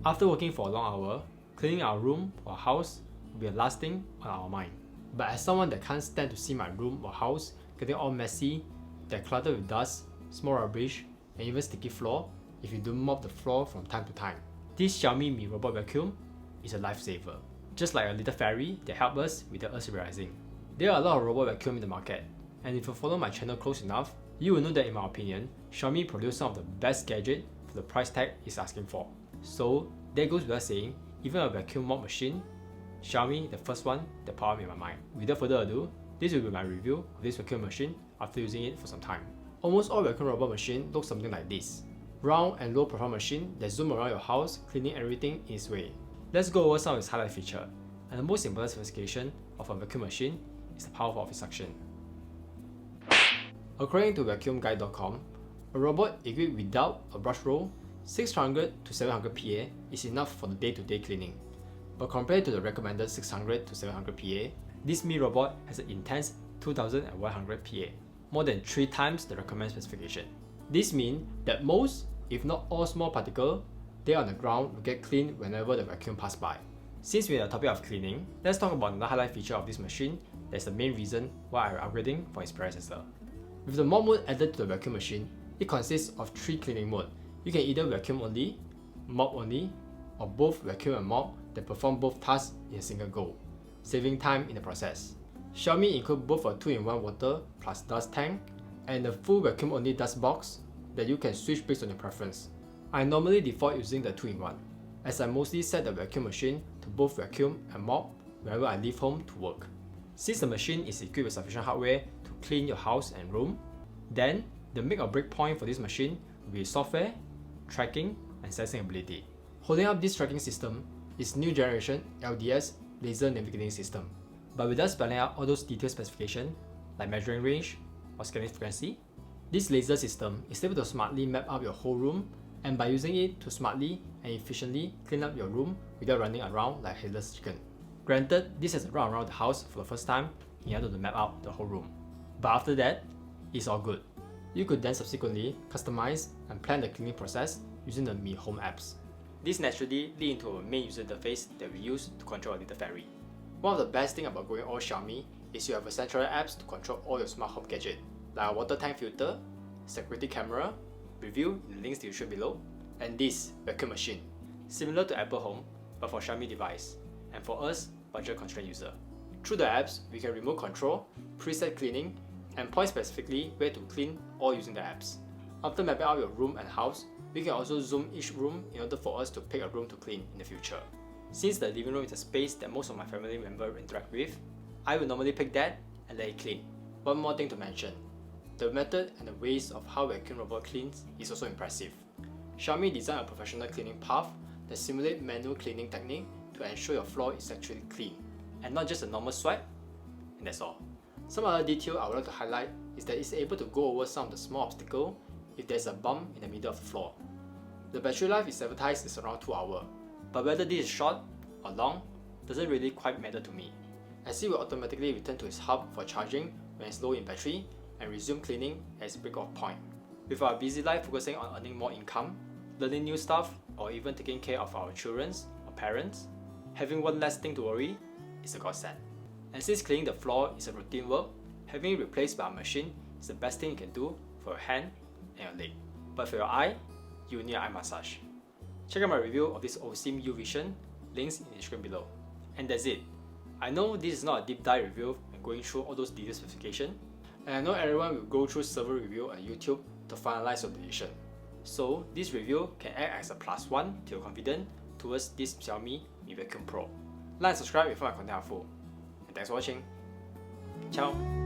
After working for a long hour, cleaning our room or house will be a last thing on our mind. But as someone that can't stand to see my room or house getting all messy, they're cluttered with dust, small rubbish, and even sticky floor if you don't mop the floor from time to time, this Xiaomi Mi Robot Vacuum is a lifesaver. Just like a little fairy that helps us without us realizing. There are a lot of robot vacuum in the market, and if you follow my channel close enough, you will know that in my opinion, Xiaomi produce some of the best gadget for the price tag it's asking for. So that goes without saying, even a vacuum mop machine, Xiaomi the first one that popped up in my mind. Without further ado, this will be my review of this vacuum machine after using it for some time. Almost all vacuum robot machines look something like this. Round and low profile machine that zoom around your house, cleaning everything in its way. Let's go over some of its highlight feature. And the most important specification of a vacuum machine is the power of its suction. According to vacuumguide.com, a robot equipped without a brush roll, 600 to 700 PA is enough for the day-to-day cleaning. But compared to the recommended 600 to 700 PA, this Mi robot has an intense 2100 PA, more than 3 times the recommended specification. This means that most, if not all small particles there on the ground will get cleaned whenever the vacuum passes by. Since we're on the topic of cleaning, let's talk about another highlight feature of this machine that's the main reason why I'm upgrading for its predecessor. With the mop mode added to the vacuum machine, it consists of 3 cleaning modes. You can either vacuum only, mop only, or both vacuum and mop that perform both tasks in a single go, saving time in the process. Xiaomi includes both a 2-in-1 water plus dust tank and a full vacuum only dust box that you can switch based on your preference. I normally default using the 2-in-1, as I mostly set the vacuum machine to both vacuum and mop whenever I leave home to work. Since the machine is equipped with sufficient hardware to clean your house and room, then the make or break point for this machine will be software, tracking, and sensing ability. Holding up this tracking system is new generation LDS laser navigating system. But without spelling out all those detailed specifications like measuring range or scanning frequency, this laser system is able to smartly map out your whole room, and by using it to smartly and efficiently clean up your room without running around like a headless chicken. Granted, this has to run around the house for the first time in order to map out the whole room. But after that, it's all good. You could then subsequently customize and plan the cleaning process using the Mi Home apps. This naturally leads into a main user interface that we use to control our little fairy. One of the best things about going all Xiaomi is you have a central apps to control all your smart home gadgets, like a water tank filter, security camera, review in the links you show below, and this vacuum machine, similar to Apple Home but for Xiaomi device, and for us, budget constrained user. Through the apps, we can remote control, preset cleaning, and point specifically where to clean all using the apps. After mapping out your room and house, we can also zoom each room in order for us to pick a room to clean in the future. Since the living room is a space that most of my family members interact with, I will normally pick that and let it clean. One more thing to mention. The method and the ways of how vacuum robot cleans is also impressive. Xiaomi designed a professional cleaning path that simulates manual cleaning technique to ensure your floor is actually clean, and not just a normal swipe, and that's all. Some other detail I would like to highlight is that it's able to go over some of the small obstacles if there's a bump in the middle of the floor. The battery life is advertised is around 2 hours, but whether this is short or long doesn't really quite matter to me, as it will automatically return to its hub for charging when it's low in battery and resume cleaning at its break-off point. With our busy life focusing on earning more income, learning new stuff, or even taking care of our children or parents, having one less thing to worry is a godsend. And since cleaning the floor is a routine work, having it replaced by a machine is the best thing you can do for your hand and your leg. But for your eye, you need an eye massage. Check out my review of this OSIM U-Vision, links in the description below. And that's it. I know this is not a deep dive review and going through all those detailed specifications, and I know everyone will go through several reviews on YouTube to finalize your decision. So this review can act as a +1 to your confidence towards this Xiaomi Mi Vacuum Pro. Like and subscribe if you find my content helpful. And thanks for watching. Ciao!